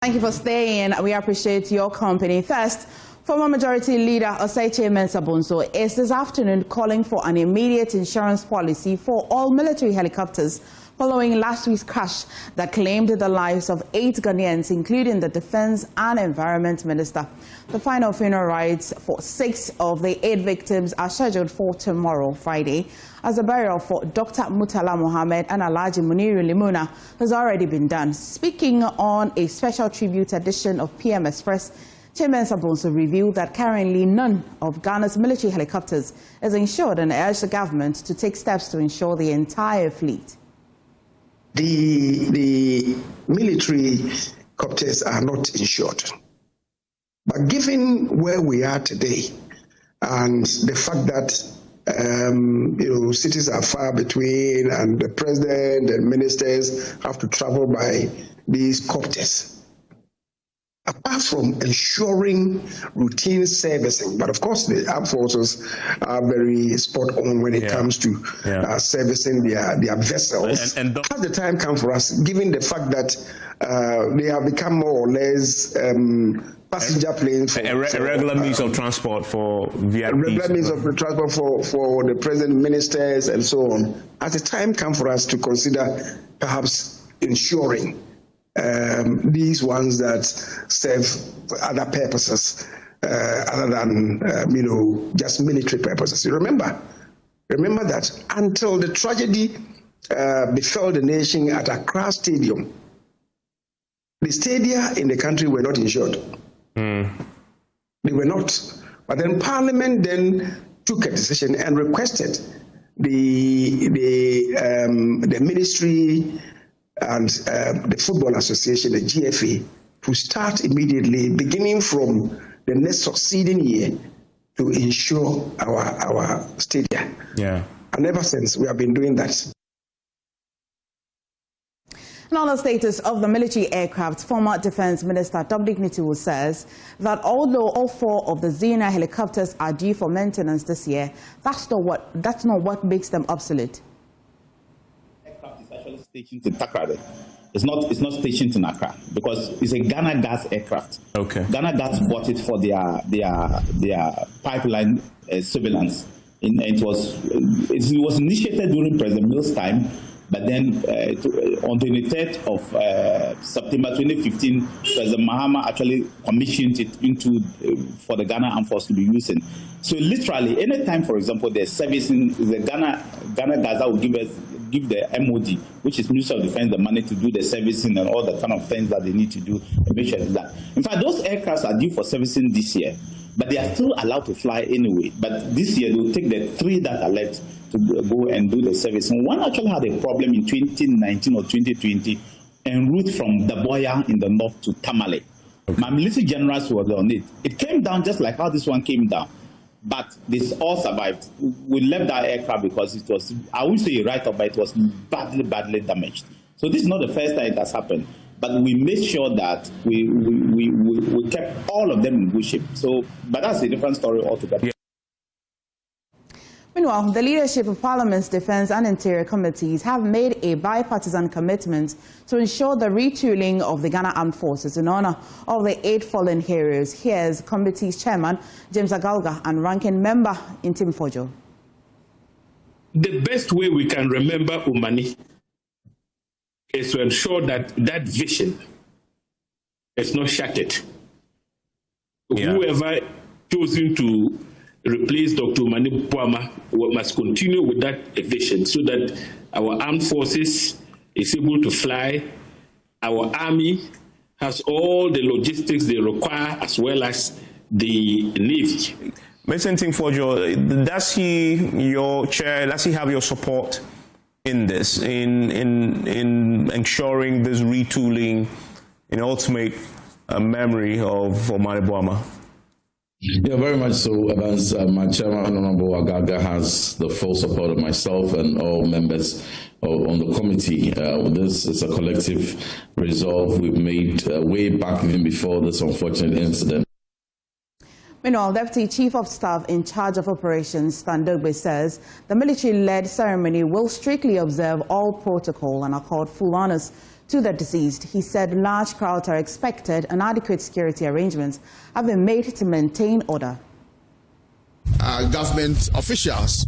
Thank you for staying. We appreciate your company. First, former Majority Leader Kyei-Mensah-Bonsu is this afternoon calling for an immediate insurance policy for all military helicopters following last week's crash that claimed the lives of 8 Ghanaians, including the Defense and Environment Minister. The final funeral rites for 6 of the 8 victims are scheduled for tomorrow, Friday, as the burial for Dr. Mutala Mohammed and Alhaji Muniru Limuna has already been done. Speaking on a special tribute edition of PM Express, Kyei-Mensah-Bonsu revealed that currently none of Ghana's military helicopters is insured and urged the government to take steps to insure the entire fleet. The military helicopters are not insured. But given where we are today and the fact that cities are far between and the president and ministers have to travel by these copters, apart from ensuring routine servicing, but of course the armed forces are very spot on when it comes to servicing their vessels. And has the time come for us, given the fact that they have become more or less passenger planes for a regular means of transport for VIPs. Regular means of transport for the president, ministers, and so on. Has the time come for us to consider perhaps ensuring these ones that serve other purposes other than just military purposes? You remember that until the tragedy befell the nation at Accra Stadium, the stadia in the country were not insured. They were not. But then Parliament then took a decision and requested the ministry and the Football Association, the GFA, to start immediately, beginning from the next succeeding year, to insure our stadia. And ever since, we have been doing that. And on the status of the military aircraft, former Defense Minister Dominic Nitiwu says that although all 4 of the Z-9 helicopters are due for maintenance this year, that's not what makes them obsolete. Stationed in Accra. It's not stationed in Accra because it's a Ghana Gas aircraft. Okay. Ghana Gas bought it for their pipeline surveillance. It was initiated during President Mills' time, but then on the 23rd of September 2015, President Mahama actually commissioned it for the Ghana Armed Force to be using. So literally, anytime, for example, they're servicing the Ghana Gas that will give the MOD, which is Ministry of Defense, the money to do the servicing and all the kind of things that they need to do and make sure that. In fact, those aircrafts are due for servicing this year, but they are still allowed to fly anyway. But this year, they'll take the 3 that are left to go and do the servicing. One actually had a problem in 2019 or 2020 en route from Daboya in the north to Tamale. Okay. My military generals were on it. It came down just like how this one came down. But this all survived. We left that aircraft because it was, I would say right up, but it was badly damaged. So this is not the first time it has happened. But we made sure that we kept all of them in good shape. So, but that's a different story altogether. Yeah. Meanwhile, the leadership of Parliament's Defense and Interior Committees have made a bipartisan commitment to ensure the retooling of the Ghana Armed Forces in honor of the 8 fallen heroes. Here's Committee's Chairman, James Agalga, and Ranking Member, Intim Fojo. The best way we can remember Umani is to ensure that that vision is not shattered. Yeah. Whoever chosen to replace Dr. Umani Puama must continue with that vision so that our armed forces is able to fly, our army has all the logistics they require as well as the Navy. Mr. Ntimfojo, does he have your support in this, in ensuring this retooling in ultimate memory of Omani Boama? Yeah, very much so. As my chairman, Honorable Agaga, has the full support of myself and all members on the committee. This is a collective resolve we've made way back even before this unfortunate incident. Meanwhile, Deputy Chief of Staff in charge of operations, Stan Dogbe, says the military-led ceremony will strictly observe all protocol and accord full honors to the deceased. He said large crowds are expected and adequate security arrangements have been made to maintain order. Government officials,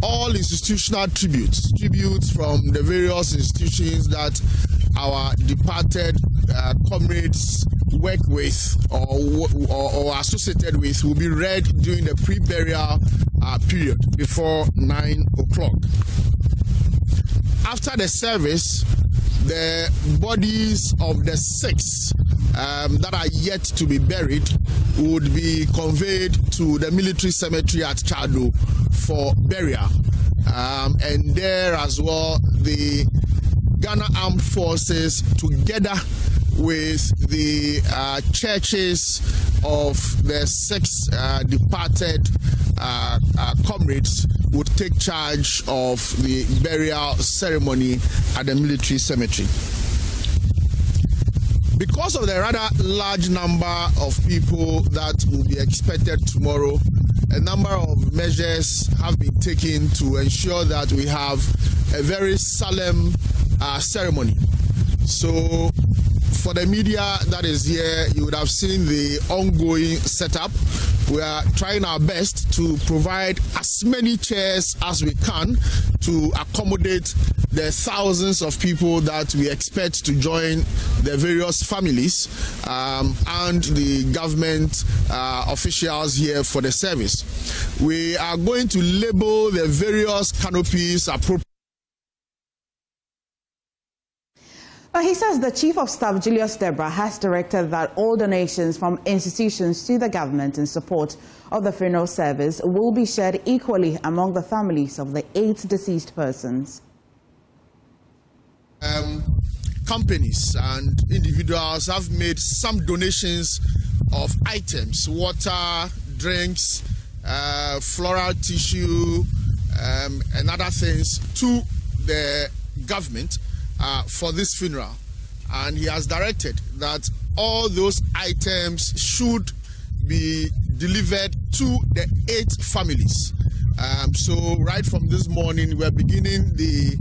all institutional tributes from the various institutions that our departed comrades work with or associated with will be read during the pre-burial period before 9 o'clock. After the service, the bodies of the 6 that are yet to be buried would be conveyed to the military cemetery at Chado for burial. And there as well, the Ghana Armed Forces, together with the churches of the 6 departed comrades, would take charge of the burial ceremony at the military cemetery. Because of the rather large number of people that will be expected tomorrow, a number of measures have been taken to ensure that we have a very solemn ceremony. So for the media that is here, you would have seen the ongoing setup. We are trying our best to provide as many chairs as we can to accommodate the thousands of people that we expect to join the various families and the government officials here for the service. We are going to label the various canopies appropriately. He says the Chief of Staff, Julius Debra, has directed that all donations from institutions to the government in support of the funeral service will be shared equally among the families of the 8 deceased persons. Companies and individuals have made some donations of items, water, drinks, floral tissue, and other things to the government for this funeral, and he has directed that all those items should be delivered to the 8 families. So right from this morning, we're beginning the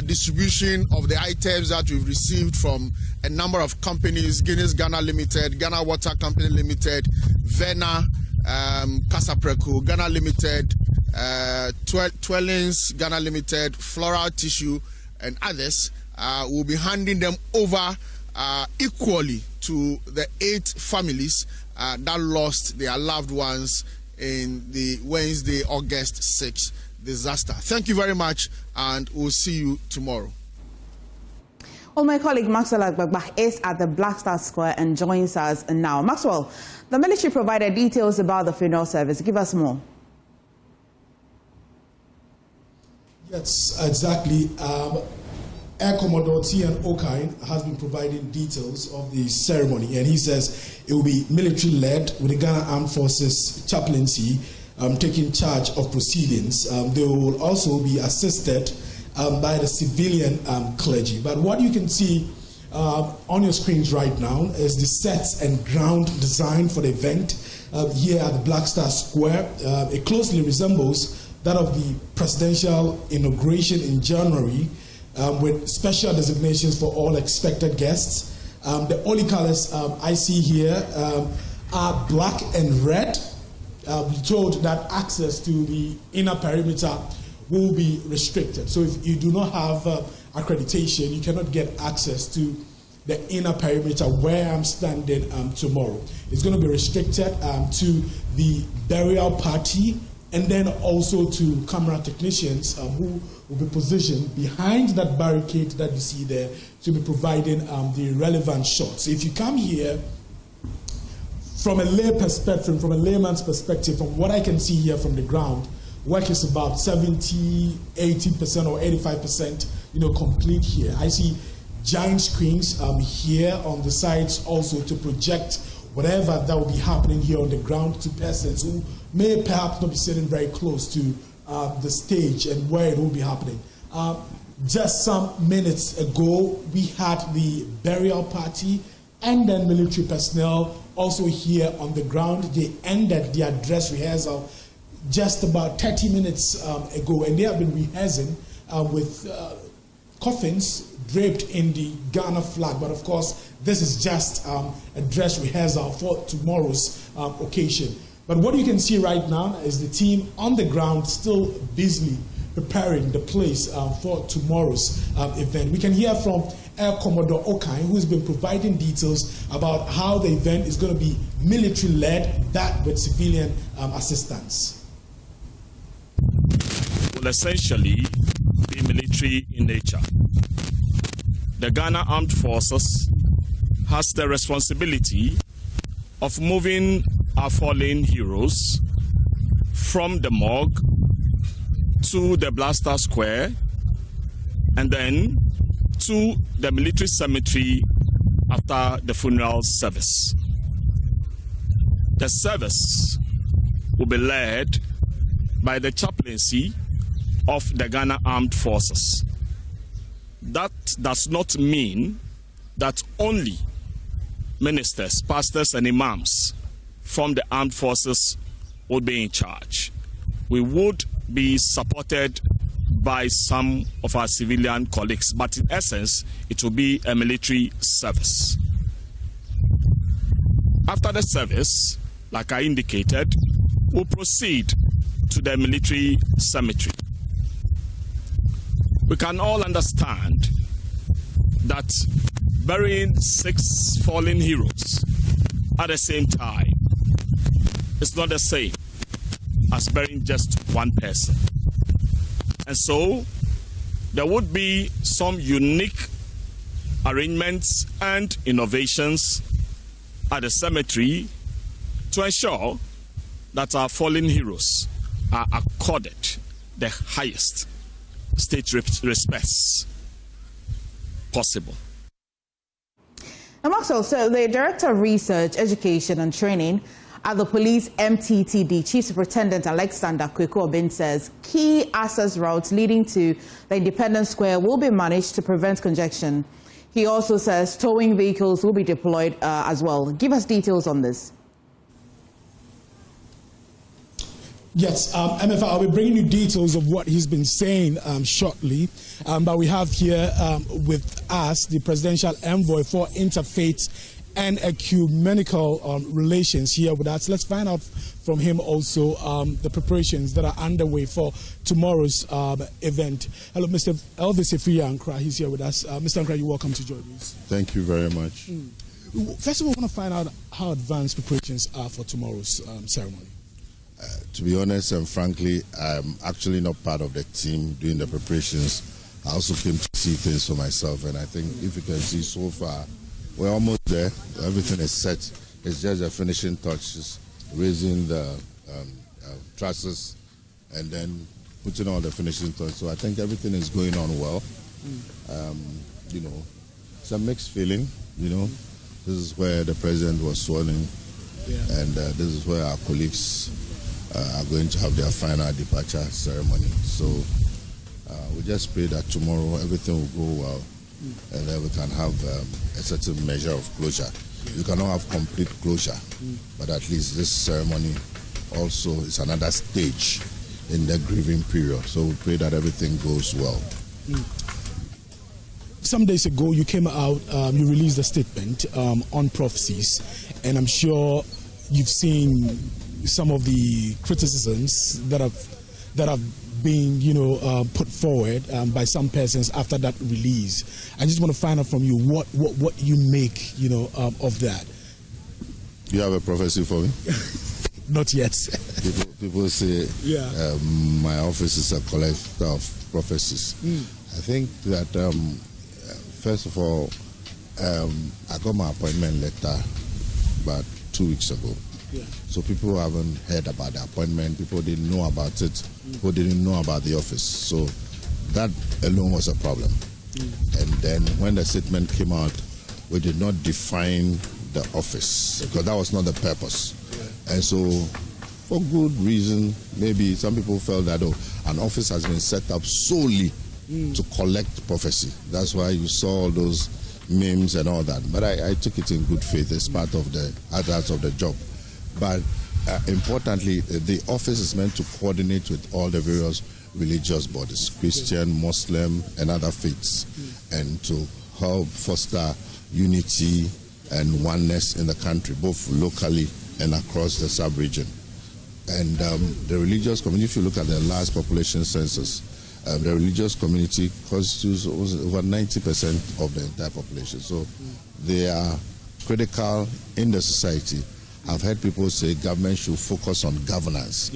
distribution of the items that we've received from a number of companies: Guinness Ghana Limited, Ghana Water Company Limited, Vena, Casapreco Ghana Limited, Twellings Ghana Limited, Floral Tissue, and others. Will be handing them over equally to the 8 families that lost their loved ones in the Wednesday, August 6th disaster. Thank you very much, and we'll see you tomorrow. Well, my colleague Maxwell Agbagba is at the Black Star Square and joins us now. Maxwell, the military provided details about the funeral service. Give us more. Yes, exactly. Air Commodore T.N. Okine has been providing details of the ceremony, and he says it will be military-led with the Ghana Armed Forces chaplaincy taking charge of proceedings. They will also be assisted by the civilian clergy. But what you can see on your screens right now is the sets and ground design for the event here at the Black Star Square. It closely resembles that of the presidential inauguration in January, with special designations for all expected guests. The only colors I see here are black and red. We're told that access to the inner perimeter will be restricted. So if you do not have accreditation, you cannot get access to the inner perimeter where I'm standing tomorrow. It's going to be restricted to the burial party, and then also to camera technicians who will be positioned behind that barricade that you see there to be providing the relevant shots. So if you come here from a lay perspective, from a layman's perspective, from what I can see here from the ground, work is about 70, 80% or 85%, complete here. I see giant screens here on the sides also to project whatever that will be happening here on the ground to persons who may perhaps not be sitting very close to the stage and where it will be happening. Just some minutes ago, we had the burial party and then military personnel also here on the ground. They ended their dress rehearsal just about 30 minutes ago, and they have been rehearsing with coffins draped in the Ghana flag. But of course, this is just a dress rehearsal for tomorrow's occasion. But what you can see right now is the team on the ground still busily preparing the place for tomorrow's event. We can hear from Air Commodore Okai, who's been providing details about how the event is going to be military-led, that with civilian assistance. Will essentially be military in nature. The Ghana Armed Forces has the responsibility of moving our fallen heroes from the morgue to the Blaster Square and then to the military cemetery after the funeral service. The service will be led by the chaplaincy of the Ghana Armed Forces. That does not mean that only ministers, pastors, and imams from the armed forces will be in charge. We would be supported by some of our civilian colleagues, but in essence, it will be a military service. After the service, like I indicated, we'll proceed to the military cemetery. We can all understand that burying 6 fallen heroes at the same time is not the same as burying just one person. And so there would be some unique arrangements and innovations at the cemetery to ensure that our fallen heroes are accorded the highest state respects possible. Now, Maxwell, so the Director of Research, Education and Training at the Police MTTD, Chief Superintendent Alexander Kweku-Obin, says key access routes leading to the Independence Square will be managed to prevent congestion. He also says towing vehicles will be deployed as well. Give us details on this. Yes, MFR, I'll be bringing you details of what he's been saying shortly. But we have here with us the Presidential Envoy for Interfaith and Ecumenical Relations here with us. Let's find out from him also the preparations that are underway for tomorrow's event. Hello, Mr. Elvis Ifeanyi. He's here with us. Mr. Ankra, you're welcome to JoyNews. Thank you very much. First of all, I want to find out how advanced preparations are for tomorrow's ceremony. To be honest and frankly, I'm actually not part of the team doing the preparations. I also came to see things for myself, and I think if you can see so far, we're almost there. Everything is set. It's just the finishing touches, raising the trusses, and then putting on the finishing touch. So I think everything is going on well. You know, it's a mixed feeling. You know, this is where the president was sworn in, and this is where our colleagues are going to have their final departure ceremony. So we just pray that tomorrow everything will go well, and then we can have a certain measure of closure. You cannot have complete closure, but at least this ceremony also is another stage in the grieving period. So we pray that everything goes well. Some days ago, you came out, you released a statement on prophecies, and I'm sure you've seen some of the criticisms that have been, put forward by some persons after that release. I just want to find out from you what you make, of that. You have a prophecy for me? Not yet. People say my office is a collector of prophecies. I think that first of all, I got my appointment letter about 2 weeks ago. So people haven't heard about the appointment, people didn't know about it, people didn't know about the office. So that alone was a problem. And then when the statement came out, we did not define the office, because that was not the purpose. And so for good reason, maybe some people felt that an office has been set up solely to collect prophecy. That's why you saw all those memes and all that. But I took it in good faith as part of the adults of the job. But importantly, the office is meant to coordinate with all the various religious bodies, Christian, Muslim, and other faiths, and to help foster unity and oneness in the country, both locally and across the sub-region. And the religious community, if you look at the last population census, the religious community constitutes over 90% of the entire population. So they are critical in the society. I've heard people say government should focus on governance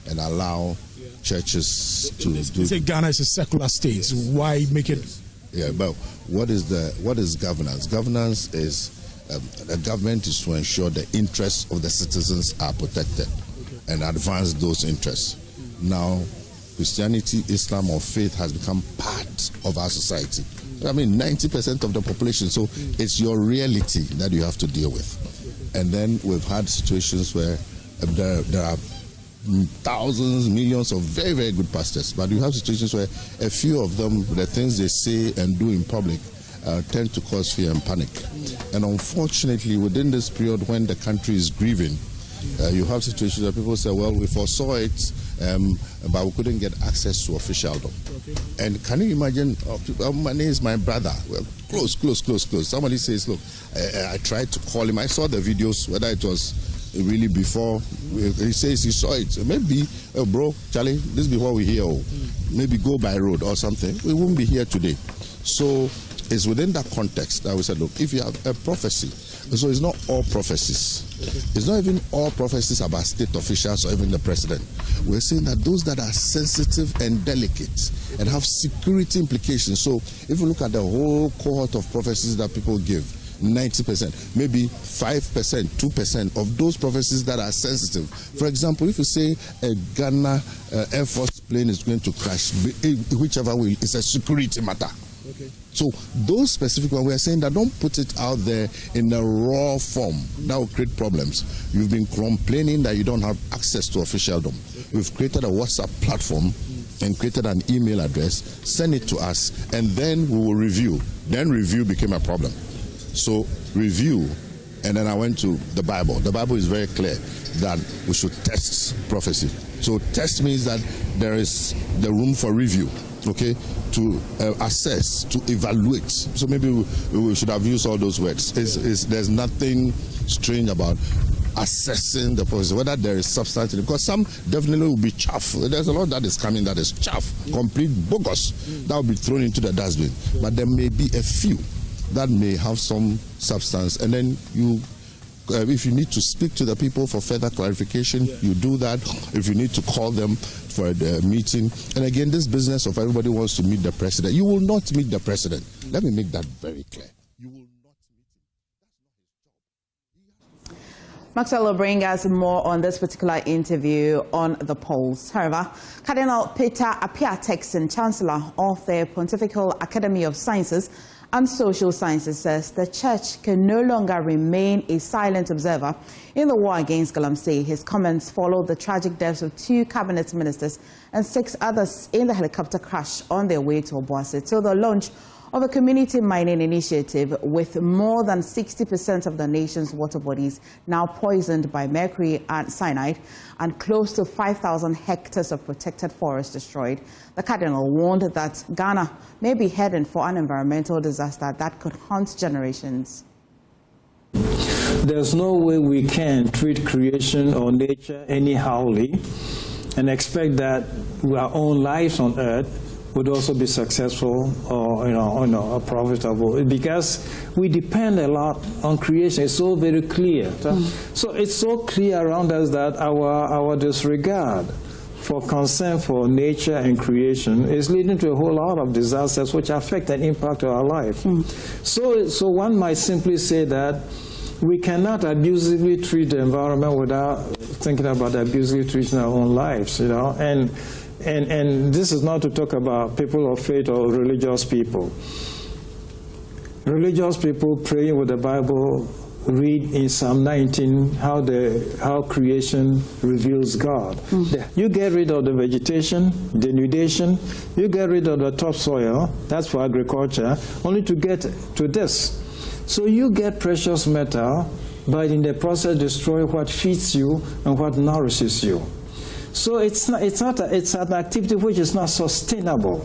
and allow churches to do. They say Ghana is a secular state. So why make it? Yeah, but what is governance? Governance is the government is to ensure the interests of the citizens are protected and advance those interests. Now, Christianity, Islam, or faith has become part of our society. I mean, 90% of the population. So it's your reality that you have to deal with. And then we've had situations where there are thousands, millions of very, very good pastors, but you have situations where a few of them, the things they say and do in public, tend to cause fear and panic. And unfortunately, within this period when the country is grieving, you have situations where people say, well, we foresaw it, but we couldn't get access to officialdom. And can you imagine, my name is my brother. Well, close. Somebody says, look, I tried to call him. I saw the videos, whether it was really before. He says he saw it. Maybe, bro, Charlie, this is before we hear. Maybe go by road or something. We won't be here today. So it's within that context that we said, look, if you have a prophecy, so it's not all prophecies. It's not even all prophecies about state officials or even the president. We're saying that those that are sensitive and delicate and have security implications. So if you look at the whole cohort of prophecies that people give, 90%, maybe 5%, 2% of those prophecies that are sensitive. For example, if you say a Ghana Air Force plane is going to crash, whichever way, it's a security matter. So those specific ones, we are saying that don't put it out there in a raw form. That will create problems. You've been complaining that you don't have access to officialdom. We've created a WhatsApp platform and created an email address. Send it to us, and then we will review. Then review became a problem. So review, and then I went to the Bible. The Bible is very clear that we should test prophecy. So test means that there is the room for review. Okay, to assess, to evaluate. So maybe we should have used all those words. There's nothing strange about assessing the prophecy, whether there is substance in it, because some definitely will be chaff. There's a lot that is coming that is chaff, complete bogus, that will be thrown into the dustbin. But there may be a few that may have some substance, and then you if you need to speak to the people for further clarification, you do that. If you need to call them for the meeting. And again, this business of everybody wants to meet the president. You will not meet the president. Let me make that very clear. You will not meet him. Maxwell will bring us more on this particular interview on the polls. However, Cardinal Peter Appiah-Texan, Chancellor of the Pontifical Academy of Sciences and Social Sciences, says the Church can no longer remain a silent observer in the war against Galamsey. His comments follow the tragic deaths of 2 cabinet ministers and 6 others in the helicopter crash on their way to Obuasi. To the launch of a community mining initiative with more than 60% of the nation's water bodies now poisoned by mercury and cyanide and close to 5,000 hectares of protected forest destroyed. The Cardinal warned that Ghana may be heading for an environmental disaster that could haunt generations. There's no way we can treat creation or nature anyhowly and expect that our own lives on earth would also be successful or profitable, because we depend a lot on creation. It's so very clear. So it's so clear around us that our disregard for concern for nature and creation is leading to a whole lot of disasters which affect and impact our life. So one might simply say that we cannot abusively treat the environment without thinking about abusively treating our own lives, And this is not to talk about people of faith or religious people. Religious people praying with the Bible read in Psalm 19 how creation reveals God. You get rid of the vegetation, denudation, you get rid of the topsoil, that's for agriculture, only to get to this. So you get precious metal, but in the process destroy what feeds you and what nourishes you. So it's an activity which is not sustainable.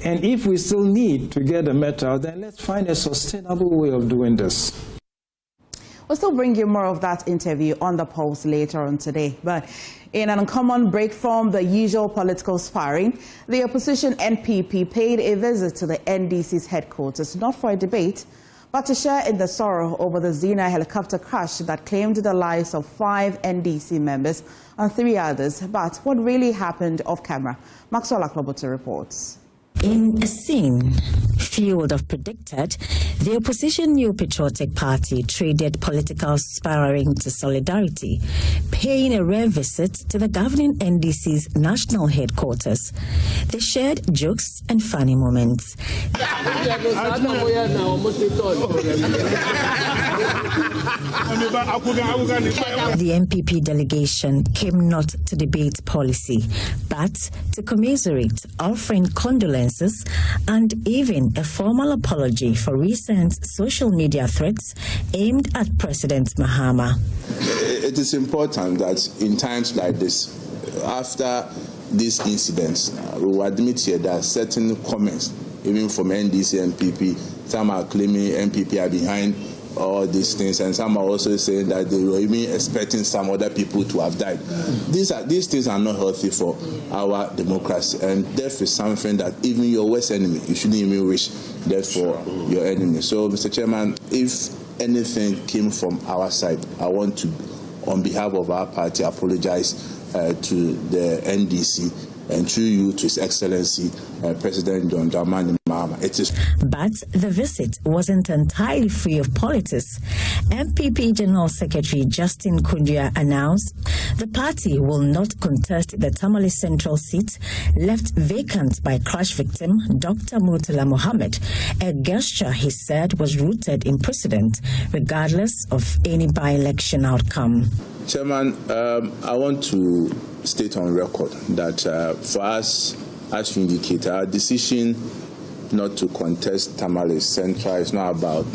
And if we still need to get the metal, then let's find a sustainable way of doing this. We'll still bring you more of that interview on the Pulse later on today. But in an uncommon break from the usual political sparring, the opposition NPP paid a visit to the NDC's headquarters, not for a debate, but to share in the sorrow over the Z-9 helicopter crash that claimed the lives of 5 NDC members and 3 others. But what really happened off camera? Maxwell Aklobutu reports. In a scene field of predicted, the opposition New Patriotic Party traded political sparring to solidarity, paying a rare visit to the governing NDC's national headquarters. They shared jokes and funny moments. The NPP delegation came not to debate policy, but to commiserate, offering condolences and even a formal apology for recent social media threats aimed at President Mahama. It is important that in times like this, after these incidents, we will admit here that certain comments, even from NDC and NPP, some are claiming NPP are behind all these things, and some are also saying that they were even expecting some other people to have died. These things are not healthy for our democracy, and death is something that even your worst enemy, you shouldn't even wish death for your enemy. So, Mr. Chairman, if anything came from our side, I want to, on behalf of our party, apologize to the NDC and through you to His Excellency President John Dramani Mahama. But the visit wasn't entirely free of politics. MPP General Secretary Justin Kundia announced the party will not contest the Tamale Central seat left vacant by crash victim Dr. Murtala Mohammed, a gesture he said was rooted in precedent, regardless of any by-election outcome. Chairman, I want to state on record that for us, as you indicate, our decision not to contest Tamale Central is not about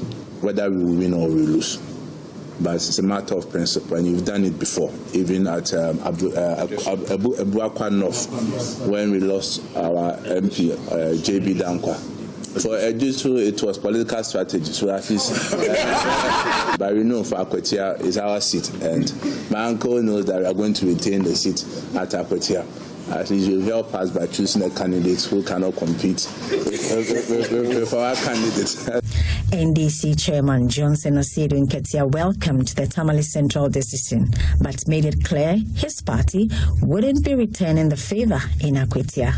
whether we will win or we lose, but it's a matter of principle, and you've done it before, even at Abuakwa North, when we lost our MP, JB Dankwa. For Ejisu, it was political strategy, so at least, but we know for Akwetia is our seat, and my uncle knows that we are going to retain the seat at Akwetia. At least you help us by choosing a candidate who cannot compete with our candidates. NDC Chairman Johnson Osiedu Nketia welcomed the Tamale Central decision, but made it clear his party wouldn't be returning the favor in Akwetia.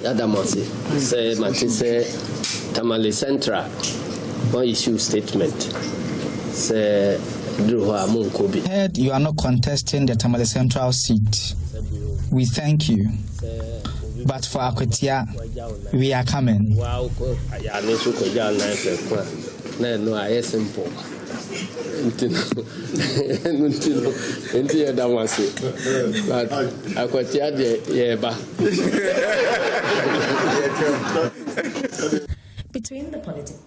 Yadamosi say Matisse Tamale Central one issue statement say heard you are not contesting the Tamale Central seat. We thank you. But for Akwetia, we are coming. Between the politics.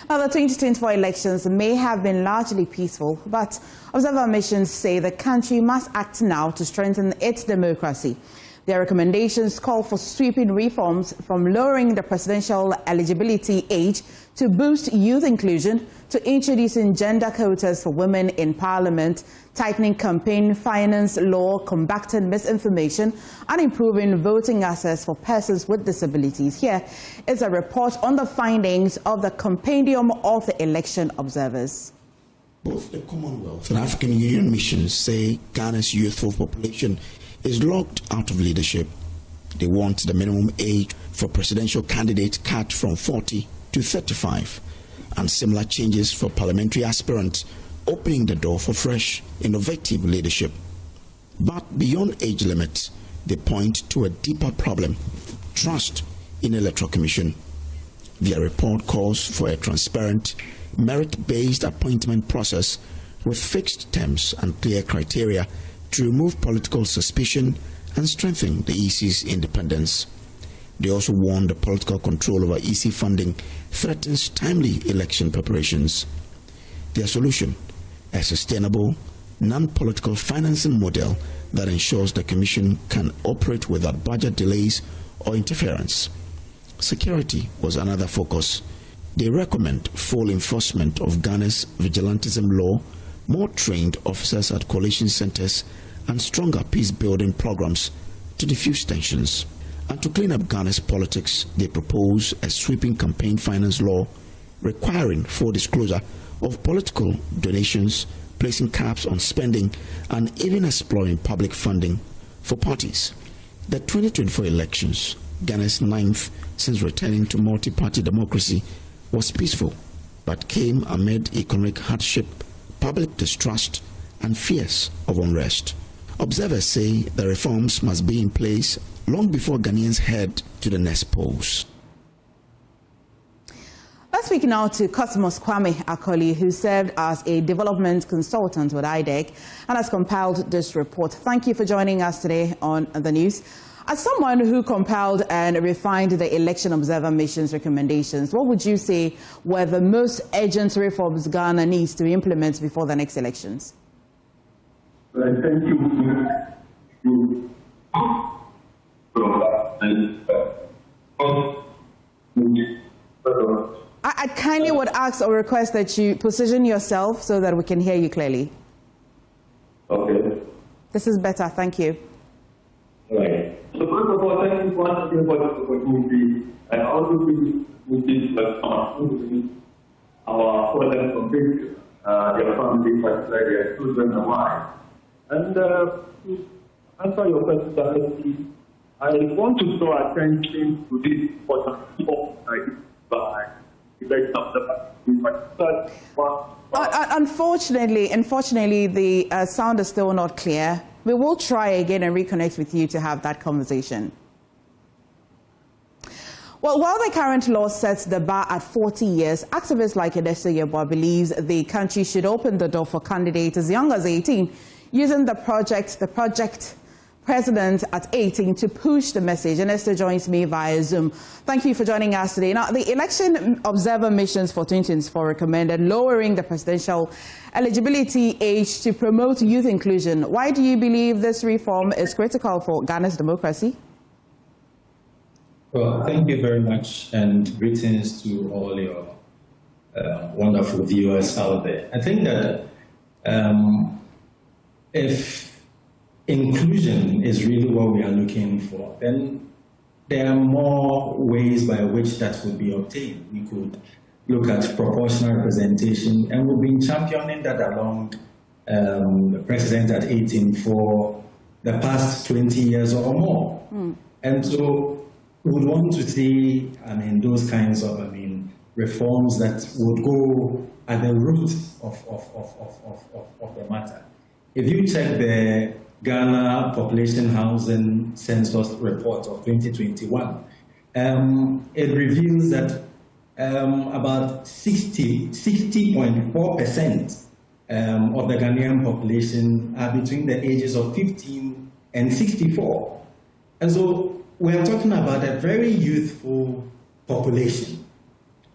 Now, the 2024 elections may have been largely peaceful, but observer missions say the country must act now to strengthen its democracy. Their recommendations call for sweeping reforms, from lowering the presidential eligibility age to boost youth inclusion, to introducing gender quotas for women in parliament, tightening campaign finance law, combating misinformation, and improving voting access for persons with disabilities. Here is a report on the findings of the Compendium of the Election Observers. Both the Commonwealth and African Union missions say Ghana's youthful population is locked out of leadership. They want the minimum age for presidential candidates cut from 40 to 35, and similar changes for parliamentary aspirants, opening the door for fresh, innovative leadership. But beyond age limits, they point to a deeper problem: trust in Electoral Commission. Their report calls for a transparent, merit-based appointment process with fixed terms and clear criteria to remove political suspicion and strengthen the EC's independence. They also warn the political control over EC funding threatens timely election preparations. Their solution: a sustainable, non-political financing model that ensures the Commission can operate without budget delays or interference. Security was another focus. They recommend full enforcement of Ghana's vigilantism law, more trained officers at coalition centers, and stronger peace-building programs to diffuse tensions. And to clean up Ghana's politics, they propose a sweeping campaign finance law requiring full disclosure of political donations, placing caps on spending, and even exploring public funding for parties. The 2024 elections, Ghana's 9th since returning to multi-party democracy, was peaceful, but came amid economic hardship, public distrust, and fears of unrest. Observers say the reforms must be in place long before Ghanaians head to the next polls. Let's speak now to Cosmos Kwame Akoli, who served as a development consultant with IDEC and has compiled this report. Thank you for joining us today on the news. As someone who compiled and refined the Election Observer Mission's recommendations, what would you say were the most urgent reforms Ghana needs to implement before the next elections? Thank you. I kindly would ask or request that you position yourself so that we can hear you clearly. Okay. This is better. Thank you. Right. So first of all, thank you once again for this opportunity. I also think we our brothers from their family, particularly their children and wives. And to answer your question directly, I want to draw attention to this important by Unfortunately, the sound is still not clear. We will try again and reconnect with you to have that conversation. Well, while the current law sets the bar at 40 years, activists like Edessa Yeboah believes the country should open the door for candidates as young as 18, using the project President at 18 to push the message. And Esther joins me via Zoom. Thank you for joining us today. Now, the Election Observer Missions for 2024 recommended lowering the presidential eligibility age to promote youth inclusion. Why do you believe this reform is critical for Ghana's democracy? Well, thank you very much, and greetings to all your wonderful viewers out there. I think that if inclusion is really what we are looking for, then there are more ways by which that would be obtained. We could look at proportional representation, and we've been championing that along the president at 18 for the past 20 years or more. And so we would want to see, those kinds of, reforms that would go at the root of the matter. If you check the Ghana Population Housing Census Report of 2021, it reveals that about 60.4% of the Ghanaian population are between the ages of 15 and 64. And so we are talking about a very youthful population.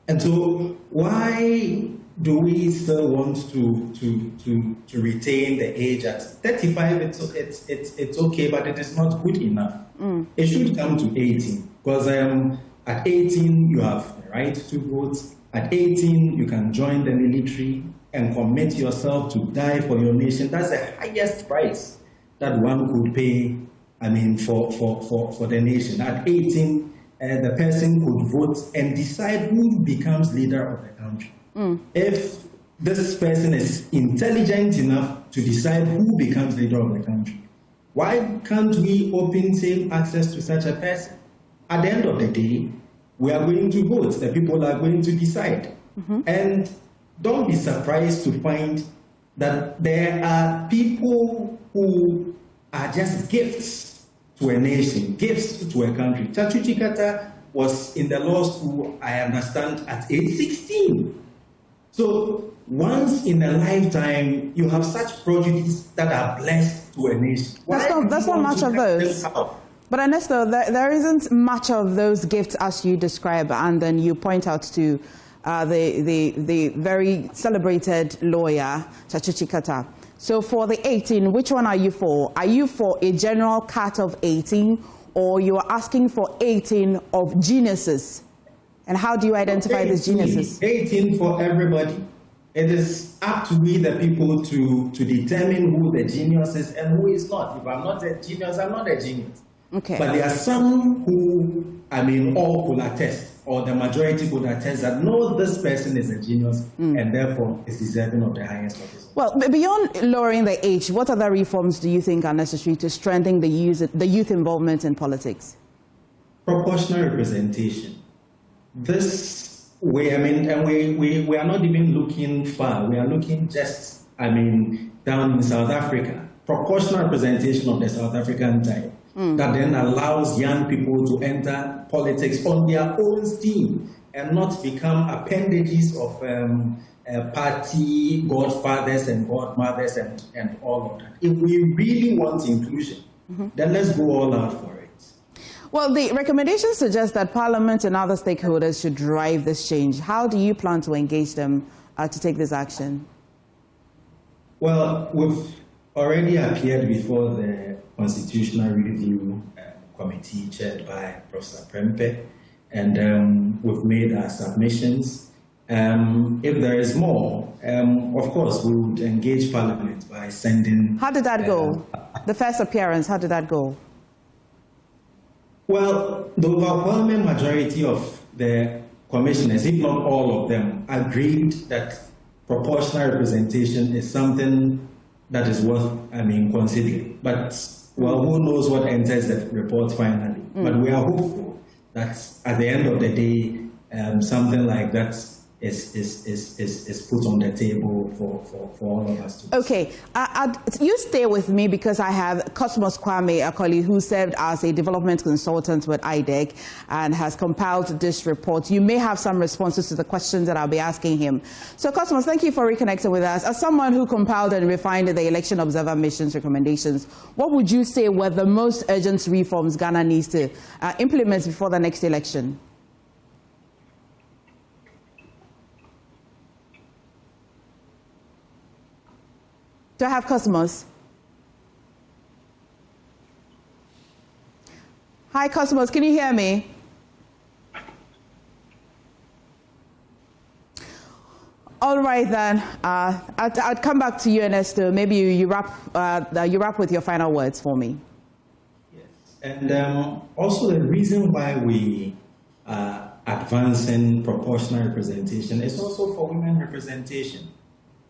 And so why do we still want to retain the age at 35? It's okay, but it is not good enough. It should come to 18, because at 18 you have the right to vote. At 18 you can join the military and commit yourself to die for your nation. That's the highest price that one could pay. For the nation. At 18, the person could vote and decide who becomes leader of the country. If this person is intelligent enough to decide who becomes leader of the country, why can't we open same access to such a person? At the end of the day, we are going to vote. The people are going to decide. And don't be surprised to find that there are people who are just gifts to a nation, gifts to a country. Chachuchi Kata was in the law school, I understand, at age 16. So once in a lifetime, you have such prodigies that are blessed to a nation. That's not much of those. But Ernesto, there isn't much of those gifts as you describe, and then you point out to the very celebrated lawyer, Chachuchi Kata. So for the 18, which one are you for? Are you for a general cut of 18, or you are asking for 18 of geniuses? And how do you identify these geniuses? 18 for everybody. It is up to we, the people, to determine who the genius is and who is not. If I'm not a genius, I'm not a genius. Okay. But there are some who, all could attest, or the majority could attest that no, this person is a genius and therefore is deserving of the highest office. Well, beyond lowering the age, what other reforms do you think are necessary to strengthen the youth involvement in politics? Proportional representation. This way, and we are not even looking far. We are looking just, down in South Africa. Proportional representation of the South African type. That then allows young people to enter politics on their own steam and not become appendages of party godfathers and godmothers and all of that. If we really want inclusion, then let's go all out for it. Well, the recommendations suggest that Parliament and other stakeholders should drive this change. How do you plan to engage them to take this action? Well, we've already appeared before the Constitutional Review Committee chaired by Professor Prempe, and we've made our submissions. If there is more, of course, we would engage Parliament by sending... How did that go? The first appearance, how did that go? Well, the overwhelming majority of the commissioners, if not all of them, agreed that proportional representation is something that is worth, considering. But, well, who knows what enters the report finally. But we are hopeful that at the end of the day, something like that is put on the table for all of us to Okay, you stay with me because I have Cosmos Kwame, a colleague who served as a development consultant with IDEC and has compiled this report. You may have some responses to the questions that I'll be asking him. So Cosmos, thank you for reconnecting with us. As someone who compiled and refined the Election Observer Mission's recommendations, what would you say were the most urgent reforms Ghana needs to implement before the next election? Do I have Cosmos? Hi, Cosmos, can you hear me? All right, then. I'd come back to you, Ernesto. Maybe you wrap with your final words for me. Yes. And also the reason why we are advancing proportional representation is also for women representation.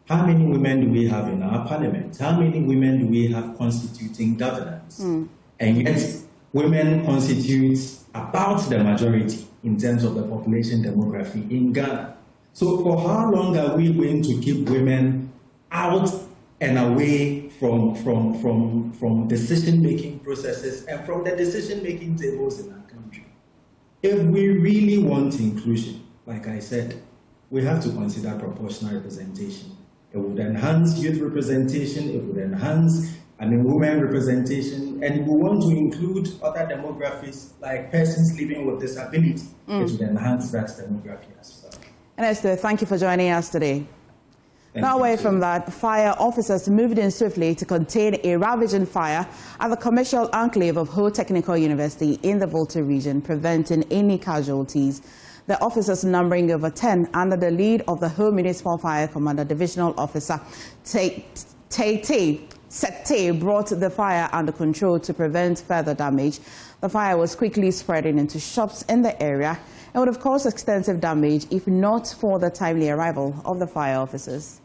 How many women do we have in our parliament? How many women do we have constituting governance? And yet, women constitute about the majority in terms of the population demography in Ghana. So for how long are we going to keep women out and away from decision-making processes and from the decision-making tables in our country? If we really want inclusion, like I said, we have to consider proportional representation. It would enhance youth representation, it would enhance women representation, and if we want to include other demographics like persons living with disability, it would enhance that demography as well. Ernesto, thank you for joining us today. Now away from that, fire officers moved in swiftly to contain a ravaging fire at the commercial enclave of Ho Technical University in the Volta region, preventing any casualties. The officers, numbering over 10, under the lead of the Ho Municipal Fire Commander Divisional Officer Sete, brought the fire under control to prevent further damage. The fire was quickly spreading into shops in the area and would have caused extensive damage if not for the timely arrival of the fire officers.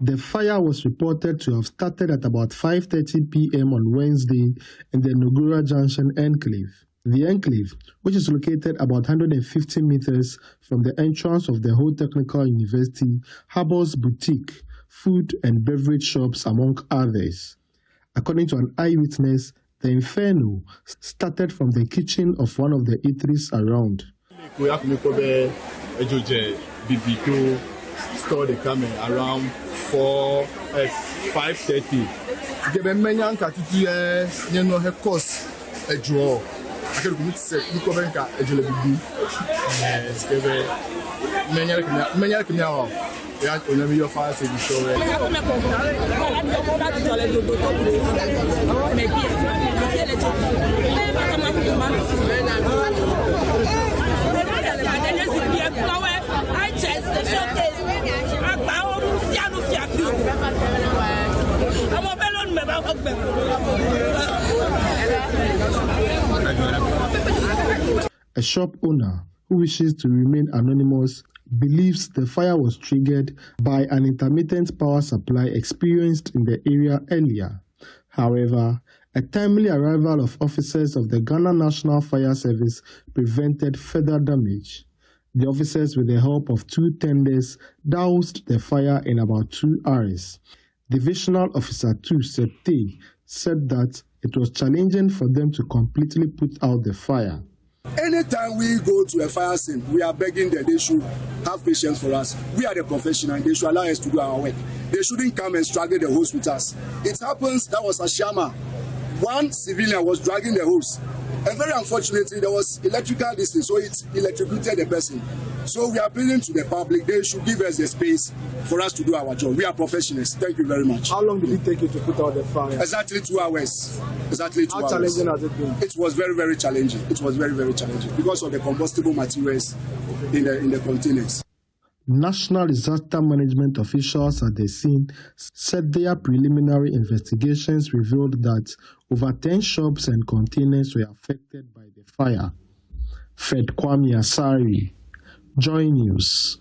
The fire was reported to have started at about 5:30 p.m. on Wednesday in the Nogura Junction enclave. The enclave, which is located about 150 meters from the entrance of the Ho Technical University, harbors boutique, food and beverage shops, among others. According to an eyewitness, the inferno started from the kitchen of one of the eateries around. Store the coming around 5:30. Yeah, when your fire service show. A shop owner who wishes to remain anonymous believes the fire was triggered by an intermittent power supply experienced in the area earlier. However, a timely arrival of officers of the Ghana National Fire Service prevented further damage. The officers, with the help of 2 tenders, doused the fire in about 2 hours. Divisional Officer 2 Septe said that it was challenging for them to completely put out the fire. Anytime we go to a fire scene, we are begging that they should have patience for us. We are the professionals, they should allow us to do our work. They shouldn't come and struggle the hose with us. It happens, that was a Shama. One civilian was dragging the hose. And very unfortunately, there was electrical distance, so it electrocuted the person. So we are appealing to the public, they should give us the space for us to do our job. We are professionals. Thank you very much. How long did it take you to put out the fire? Exactly 2 hours. Exactly 2 hours. How challenging has it been? It was very, very challenging. It was very, very challenging because of the combustible materials in the containers. National disaster management officials at the scene said their preliminary investigations revealed that over 10 shops and containers were affected by the fire. Fred Kwame Asari, JoyNews.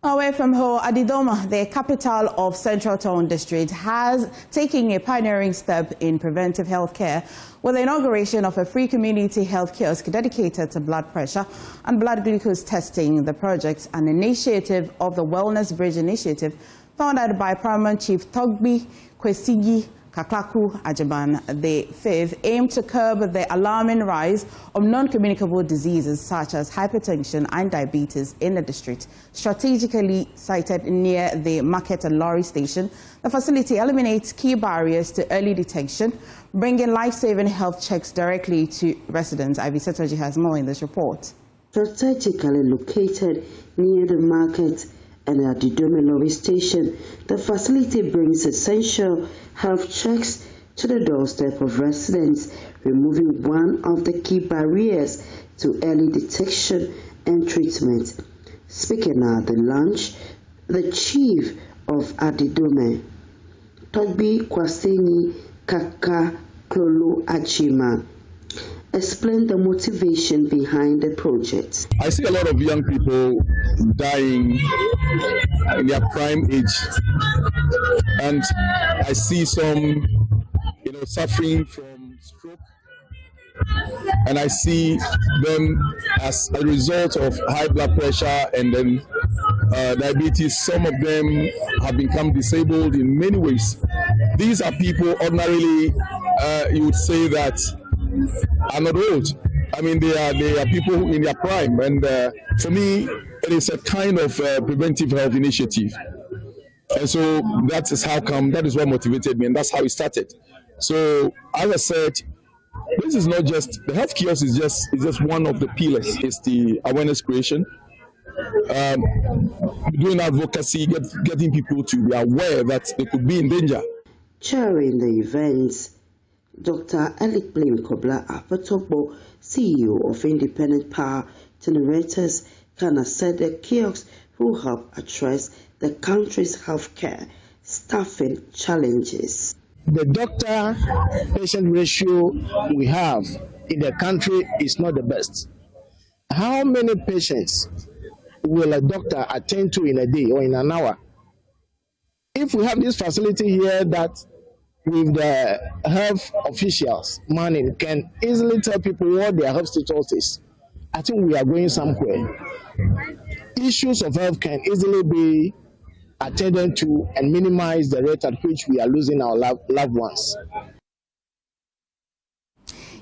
Away from Ho, Adidoma, the capital of Central Town District, has taken a pioneering step in preventive health care with the inauguration of a free community health kiosk dedicated to blood pressure and blood glucose testing. The project, an initiative of the Wellness Bridge Initiative, founded by Paramount Chief Togbi Kwesigi Kaklaku Ajiban the Fifth, aimed to curb the alarming rise of non-communicable diseases such as hypertension and diabetes in the district. Strategically sited near the market and lorry station, the facility eliminates key barriers to early detection, bringing life-saving health checks directly to residents. Ivy Setoji has more in this report. Strategically located near the market and at the Domino station, the facility brings essential health checks to the doorstep of residents, removing one of the key barriers to early detection and treatment. Speaking at the launch, the chief of Adidome, Togbi Kwaseni Kaka Klolo Achima, explained the motivation behind the project. I see a lot of young people dying in their prime age, and I see some, suffering from stroke, and I see them as a result of high blood pressure and then diabetes. Some of them have become disabled in many ways. These are people ordinarily you would say that are not old. I mean, they are people in their prime, and for me, it is a kind of preventive health initiative. And so that is what motivated me, and that's how it started. So, as I said, this is not just the health kiosk is just one of the pillars. It's the awareness creation, doing advocacy, getting people to be aware that they could be in danger. Chairing the events, Dr. Alec Blame Kobla Apatokbo, CEO of Independent Power Generators, Ghana, said the kiosks will help address the country's healthcare staffing challenges. The doctor-patient ratio we have in the country is not the best. How many patients will a doctor attend to in a day or in an hour? If we have this facility here that with the health officials, manning can easily tell people what their health status is, I think we are going somewhere. Issues of health can easily be attended to and minimize the rate at which we are losing our loved ones.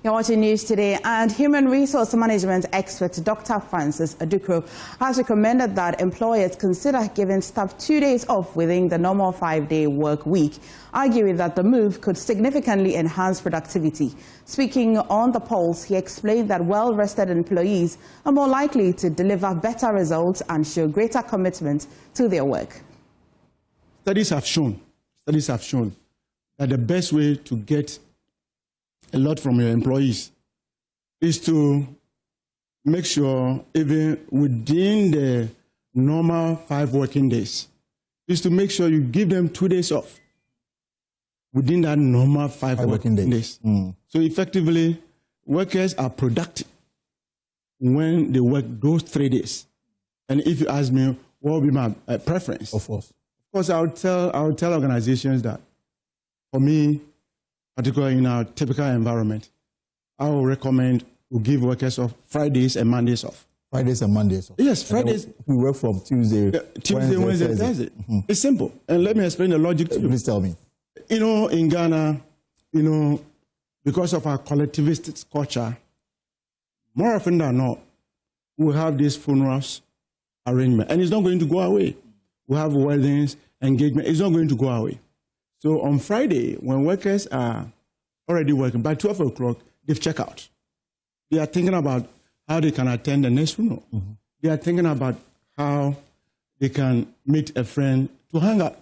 You're watching News Today, and human resource management expert Dr. Francis Adukro has recommended that employers consider giving staff 2 days off within the normal 5-day work week, arguing that the move could significantly enhance productivity. Speaking on the polls, he explained that well-rested employees are more likely to deliver better results and show greater commitment to their work. Studies have shown that the best way to get a lot from your employees is to make sure, even within the normal 5 working days, is to make sure you give them 2 days off within that normal 5 working days. So effectively, workers are productive when they work those 3 days. And if you ask me, what would be my preference? Of course, I would tell organizations that, for me, particularly in our typical environment, I would recommend we give workers off Fridays and Mondays off. Fridays and Mondays off. Yes, Fridays. We work from Tuesday, Wednesday, Thursday. It's simple. And let me explain the logic to you. Please tell me. You know, in Ghana, because of our collectivist culture, more often than not, we have these funerals arrangement, and it's not going to go away. We have weddings, engagement. It's not going to go away. So on Friday, when workers are already working, by 12 o'clock, they've checked out. They are thinking about how they can attend the next funeral. They are thinking about how they can meet a friend to hang out,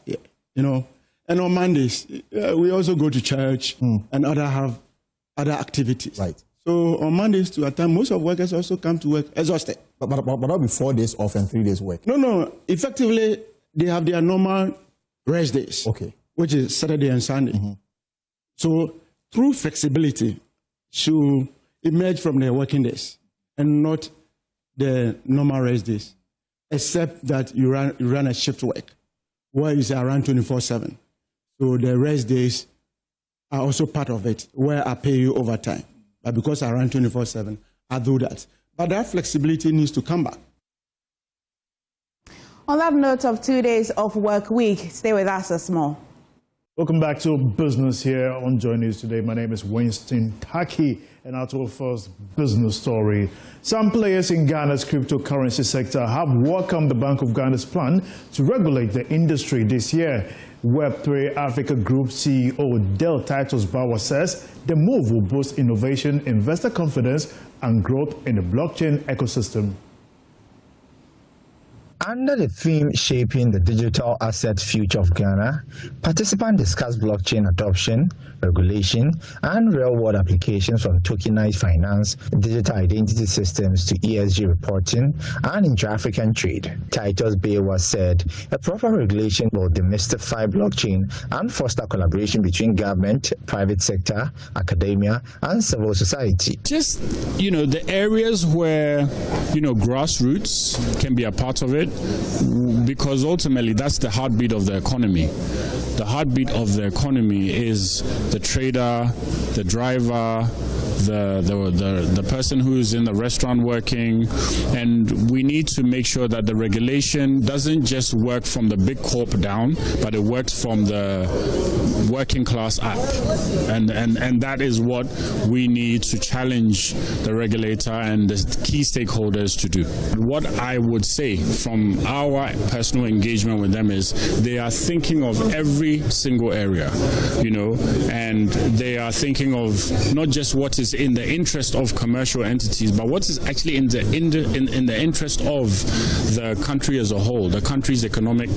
And on Mondays, we also go to church and have other activities. Right. So on Mondays, to attend, most of workers also come to work exhausted. But that'll be 4 days off and 3 days work. No. Effectively, they have their normal rest days. Okay. Which is Saturday and Sunday. So true flexibility should emerge from the working days and not the normal rest days, except that you run a shift work where it's around 24/7. So the rest days are also part of it, where I pay you overtime. But because I run 24/7, I do that. But that flexibility needs to come back. On that note of 2 days of work week, stay with us a small. Welcome back to Business here on JoyNews Today. My name is Winston Taki, and our first business story. Some players in Ghana's cryptocurrency sector have welcomed the Bank of Ghana's plan to regulate the industry this year. Web3 Africa Group CEO Del Titus Bauer says the move will boost innovation, investor confidence, and growth in the blockchain ecosystem. Under the theme Shaping the Digital Asset Future of Ghana, participants discussed blockchain adoption, regulation, and real-world applications from tokenized finance, digital identity systems to ESG reporting, and intra-African trade. Titus Bauer said a proper regulation will demystify blockchain and foster collaboration between government, private sector, academia, and civil society. Just, the areas where, grassroots can be a part of it, because ultimately that's the heartbeat of the economy. The heartbeat of the economy is the trader, the driver, the person who is in the restaurant working, and we need to make sure that the regulation doesn't just work from the big corp down, but it works from the working class up, and that is what we need to challenge the regulator and the key stakeholders to do. What I would say from our personal engagement with them is they are thinking of every single area, and they are thinking of not just what is in the interest of commercial entities, but what is actually in the interest of the country as a whole, the country's economic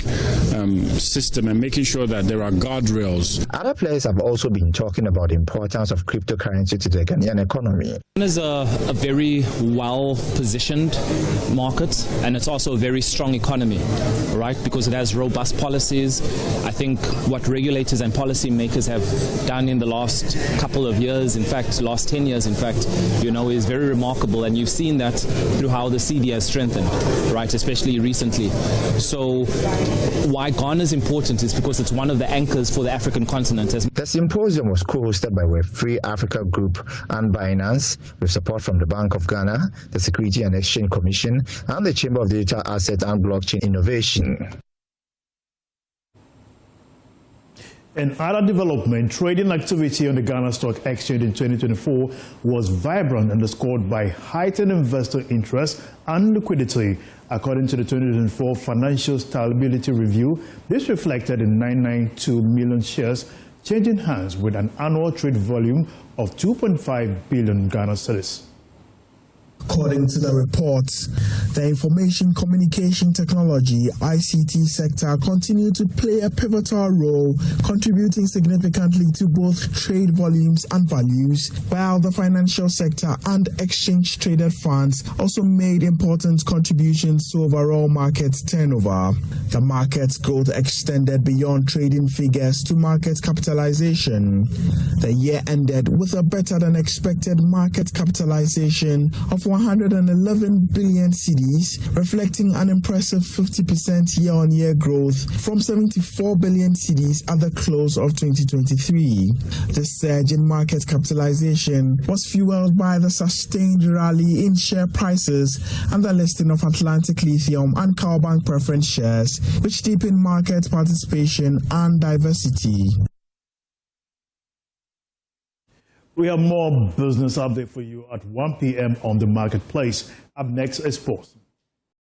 system, and making sure that there are guardrails. Other players have also been talking about the importance of cryptocurrency to the Ghanaian economy. It is a very well-positioned market, and it's also a very strong economy, right? Because it has robust policies. I think what regulators and policymakers have done in the last couple of years, in fact, last 10 years, in fact, is very remarkable, and you've seen that through how the CD has strengthened, right, especially recently. So why Ghana is important is because it's one of the anchors for the African continent. The symposium was co-hosted by Web3 Africa Group and Binance, with support from the Bank of Ghana, the Security and Exchange Commission, and the Chamber of Digital Asset and Blockchain Innovation. In other development, trading activity on the Ghana Stock Exchange in 2024 was vibrant, underscored by heightened investor interest and liquidity. According to the 2024 Financial Stability Review, this reflected in 992 million shares changing hands with an annual trade volume of 2.5 billion Ghana cedis. According to the report, the information communication technology (ICT) sector continued to play a pivotal role, contributing significantly to both trade volumes and values, while the financial sector and exchange-traded funds also made important contributions to overall market turnover. The market growth extended beyond trading figures to market capitalization. The year ended with a better-than-expected market capitalization of 111 billion cedis, reflecting an impressive 50% year-on-year growth from 74 billion cedis at the close of 2023. The surge in market capitalization was fueled by the sustained rally in share prices and the listing of Atlantic Lithium and Cowbank preference shares, which deepened market participation and diversity. We have more business update for you at 1 p.m. on the marketplace. Up next is sports.